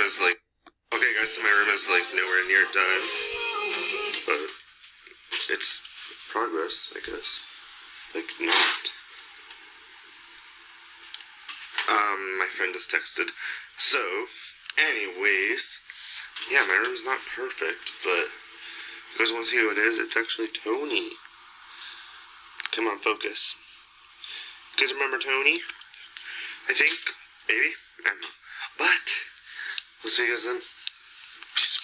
is like, okay guys, so my room is like nowhere near done, but it's progress, I guess. Like, not. My friend just texted. So, anyways, yeah, my room's not perfect, but you guys want to see who it is? It's actually Tony. Come on, focus. You guys remember Tony? I think, maybe, I don't know. But, we'll see you guys then. Peace.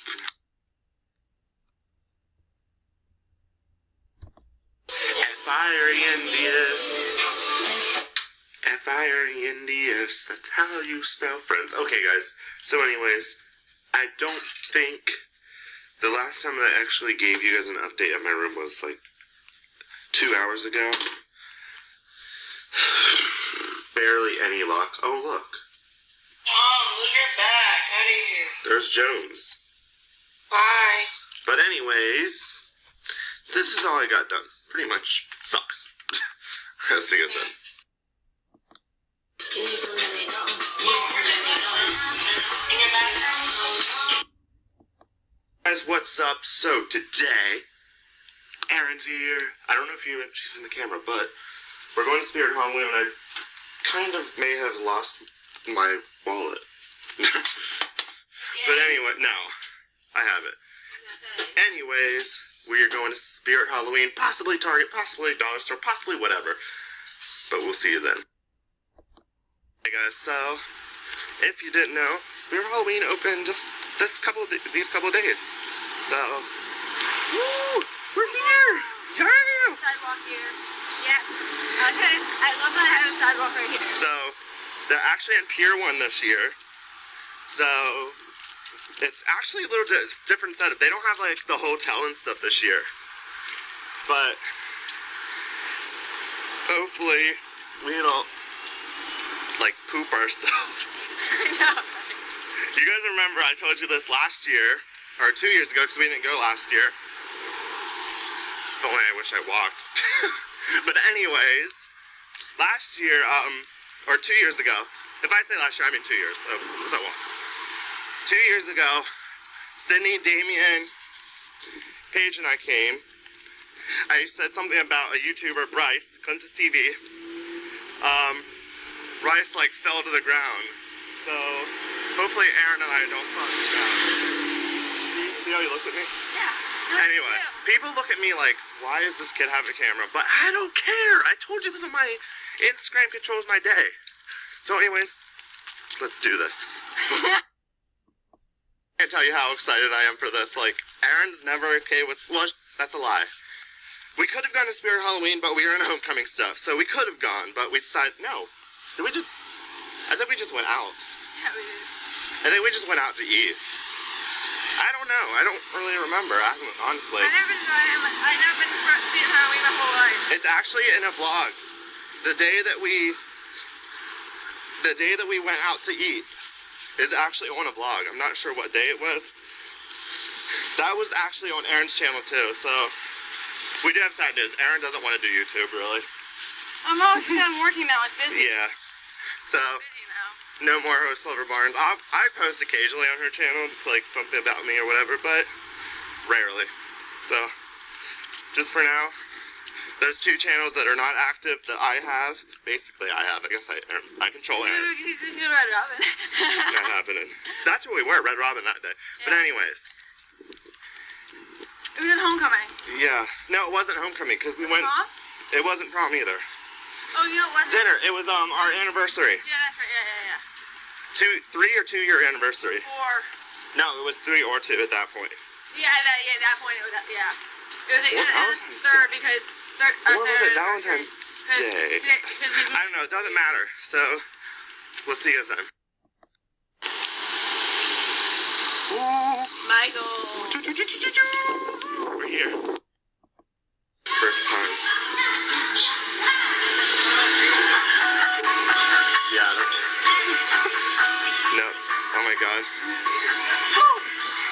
F-I-R-E-N-D-S, that's how you spell friends. Okay, guys, so anyways, I don't think the last time that I actually gave you guys an update on my room was like 2 hours ago. Barely any luck. Oh, look. Mom, look, you're back. Honey. There's Jones. Bye. But anyways, this is all I got done. Pretty much sucks. I'll see you guys then. Guys, what's up? So today, Erin's here. I don't know if she's in the camera, but we're going to Sprit Halloween, and I kind of may have lost my wallet. But anyway, no, I have it. Anyways, we are going to Sprit Halloween, possibly Target, possibly Dollar Store, possibly whatever. But we'll see you then. Hey guys, so if you didn't know, Sprit Halloween opened just these couple of days. So, woo, we're here. Yeah. Sidewalk here. Yeah. Okay. I love that I have a sidewalk right here. So, they're actually in Pier 1 this year. So, it's actually a little different setup. They don't have like the hotel and stuff this year. But hopefully we don't like poop ourselves. I know. You guys remember I told you this last year, or 2 years ago, because we didn't go last year. If only I wish I walked. But anyways, last year, or 2 years ago, if I say last year, I mean 2 years, so what? 2 years ago, Sydney, Damien, Paige, and I came. I said something about a YouTuber, Bryce, Clintus TV. Bryce, like, fell to the ground. So, hopefully Erin and I don't fall to the ground. See how he looked at me? Yeah. Anyway, people look at me like, why is this kid having a camera? But I don't care. I told you this on my Instagram controls my day. So anyways, let's do this. I can't tell you how excited I am for this. Like, Erin's never okay with, well, that's a lie. We could have gone to Sprit Halloween, but we were in homecoming stuff. So we could have gone, but we decided, no. I think we just went out. Yeah, we did. I think we just went out to eat. I don't know. I don't really remember, honestly. I've never been to Sprit Halloween my whole life. It's actually in a vlog. The day that we went out to eat is actually on a vlog. I'm not sure what day it was. That was actually on Erin's channel too, so we do have sad news. Erin doesn't want to do YouTube, really. I'm working now. It's busy. Yeah. So, Busy now. no more Silver Barns. I post occasionally on her channel, like something about me or whatever, but rarely. So, just for now, those two channels that are not active that I have, basically I have. I guess I control Erin. Good Red Robin. Not happening. That's what we were, Red Robin that day. Yeah. But anyways. It was at homecoming. Yeah. No, it wasn't homecoming, because we went... Prom? It wasn't prom either. Oh, you know what? Dinner. It was our anniversary. Yeah, that's right. Yeah. 3 or 2 year anniversary. 4. No, it was 3 or 2 at that point. Yeah, that point, it was, yeah. It was Valentine's third Day? because... What was it? Valentine's Day. I don't know. It doesn't matter. So, we'll see you guys then. Michael. We're here. First time. Yeah. No. Oh my god.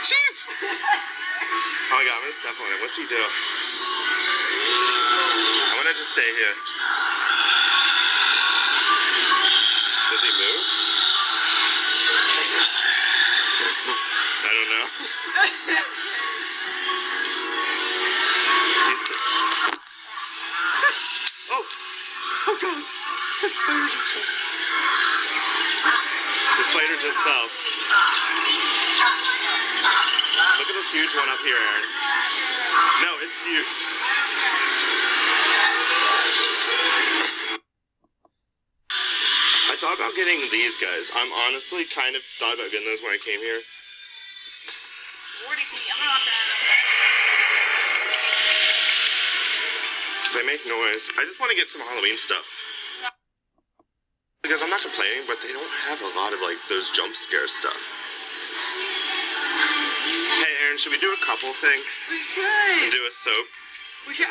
Jeez! Oh my god, I'm gonna step on it. What's he do? I'm gonna just stay here. Does he move? just fell. Look at this huge one up here, Aaron. No, it's huge. I thought about getting these guys. I'm honestly kind of thought about getting those when I came here. 40 feet. I'm not that. They make noise. I just want to get some Halloween stuff. Because I'm not complaining, but they don't have a lot of, like, those jump scare stuff. Hey, Aaron, should we do a couple thing? We should. Do a soap? We should.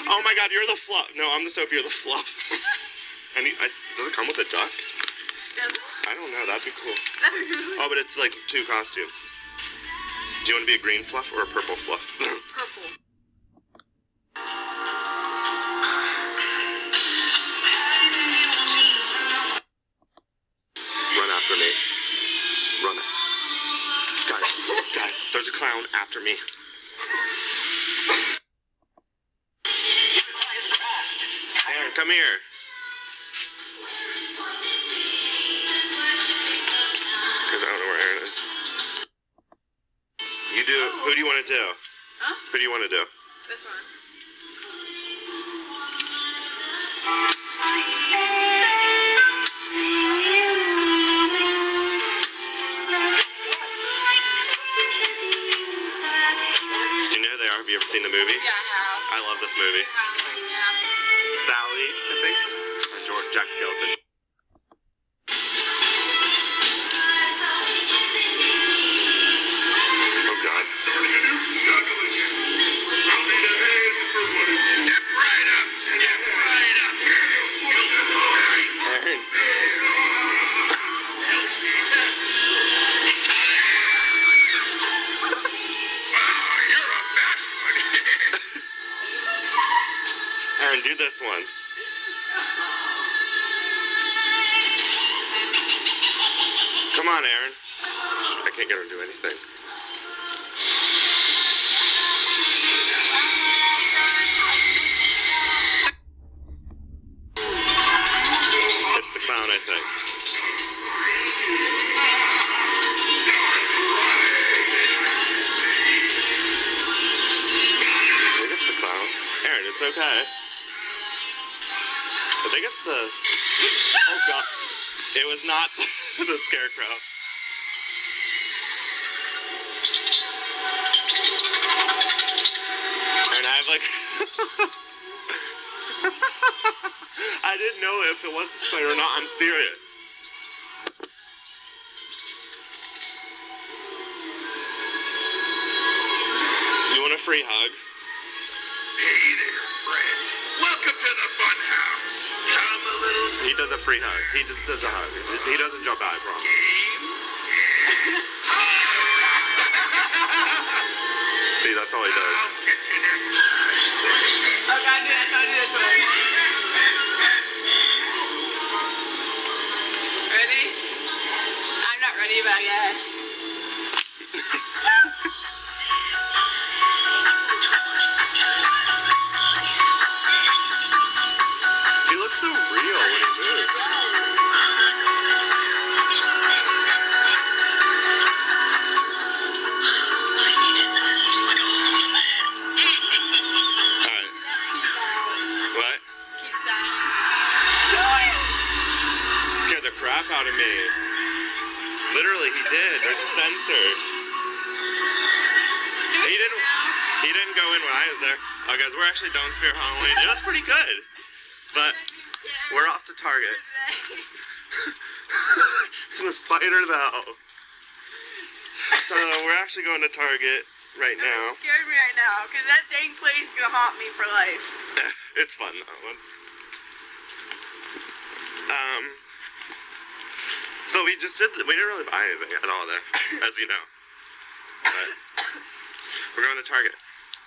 Oh my god, you're the fluff. No, I'm the soap, you're the fluff. Does it come with a duck? I don't know, that'd be cool. Oh, but it's like 2 costumes. Do you want to be a green fluff or a purple fluff? Purple. Run after me. Run. Guys, there's a clown after me. Aaron, come here. Because I don't know where Aaron is. You do. Who do you want to do? Huh? Who do you want to do? This one. Do you know who they are? Have you ever seen the movie? Yeah, I have. I love this movie. Sally, I think. Or George, Jack Skeleton. Oh god. Aaron. Aaron, do this one. Come on, Aaron. I can't get her to do anything. It's the clown, I think. I think it's the clown. Aaron, it's okay. I think it's the... Oh god. It was not the scarecrow. And I have like... I didn't know if it was the spider or not. I'm serious. You want a free hug? Hey there, friend. Welcome to the fun house. Come a little He does a free hug. He just does a hug. He doesn't jump out, I promise. game. See, that's all he does. I'll catch you next time. Oh, God, do this. Don't do this one. Ready? I'm not ready, but I guess. He looks so real when he moves. Alright. What? Keep dying. Scared the crap out of me. Literally, he did. There's a sensor. He didn't go in when I was there. Oh, guys, we're actually done Sprit Halloween. It was pretty good. But we're off to Target. The spider, though. So we're actually going to Target right now. It scared me right now, because that dang place is going to haunt me for life. It's fun, that one. So we didn't really buy anything at all there, as you know. But we're going to Target.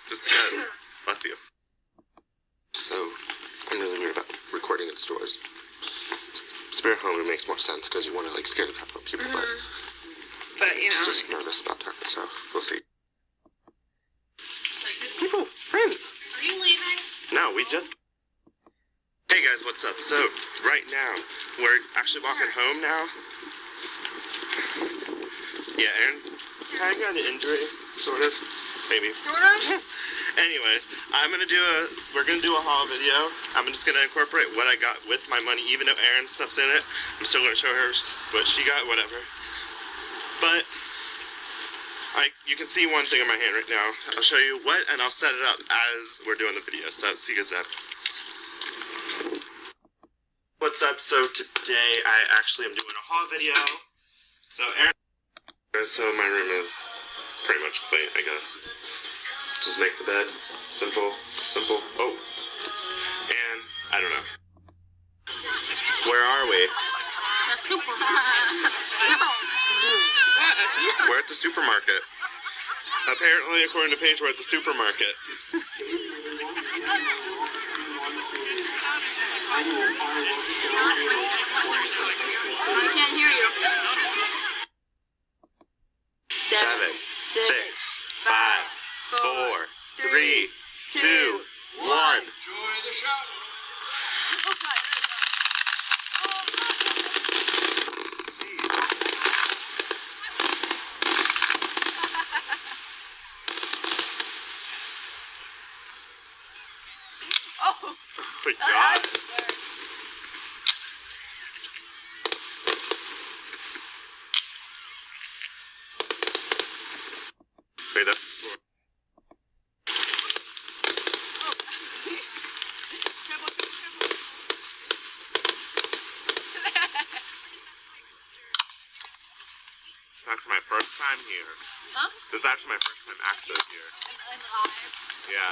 Just because. Bless you. So, I'm really weird about recording in stores. Sprit Halloween makes more sense because you want to, like, scare the crap out of people, but But, you know. just nervous about Target, so we'll see. People, friends. Are you leaving? No, we just... Hey guys, what's up? So, right now, we're actually walking home now. Yeah, Aaron's kind of got an injury, sort of, maybe. Sort of? Anyways, we're gonna do a haul video. I'm just gonna incorporate what I got with my money, even though Aaron's stuff's in it. I'm still gonna show her what she got, whatever. But, you can see one thing in my hand right now. I'll show you what, and I'll set it up as we're doing the video, so see you guys then. What's up? So today, I actually am doing a haul video. So my room is pretty much clean, I guess. Just make the bed. Simple. Oh. And, I don't know. Where are we? The super. We're at the supermarket. Apparently, according to Paige, we're at the supermarket. I can't hear you. 7, 6, 5, 4, 3, 2, 1. Enjoy the show. Oh my God. Wait, that's It's actually my first time here. Huh? This is actually my first time actually here. I'm live. Yeah.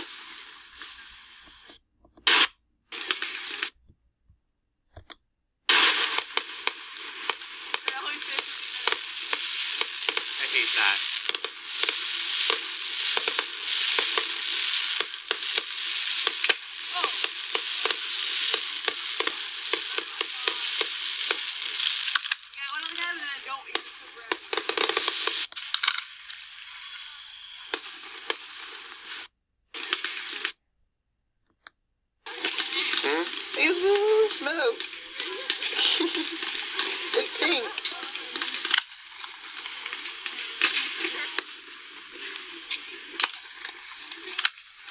I hate that. Oh. Yeah, one of the guys that don't eat the bread. Ew, smoke. It's pink.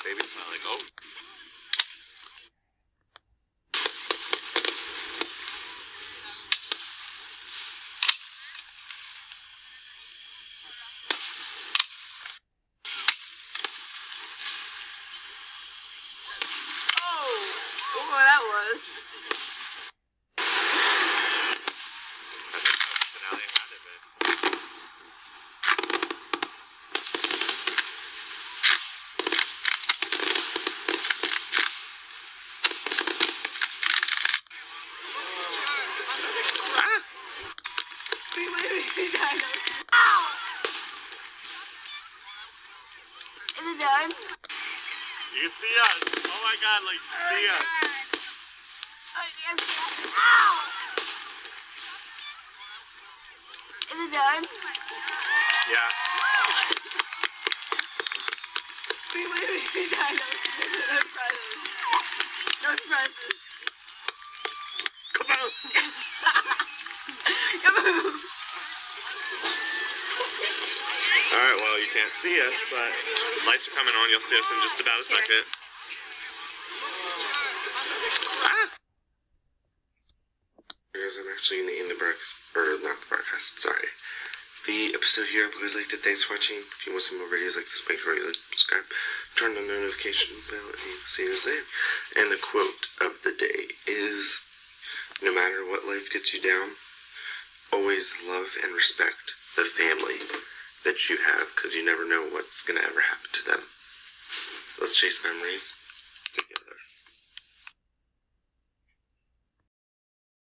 Baby smell like, oh. Oh, what that was. I think that's the finale had it, man. Ah! Wait. Ow! Is it done? You can see us. Oh my God, like, see us. I can't see it. Ow! Is it done? Yeah. Wait. No surprises. No surprises. Kaboom! Kaboom! Alright, well, you can't see us, but lights are coming on. You'll see us in just about a second. Ah! Guys, I'm actually going to end the broadcast, or not the broadcast, sorry. The episode here. I hope you guys liked it. Thanks for watching. If you want to see more videos like this, make sure you like, subscribe, turn on the notification bell, and see you guys later. And the quote of the day is, no matter what life gets you down, always love and respect the family that you have, because you never know what's going to ever happen to them. Let's chase memories.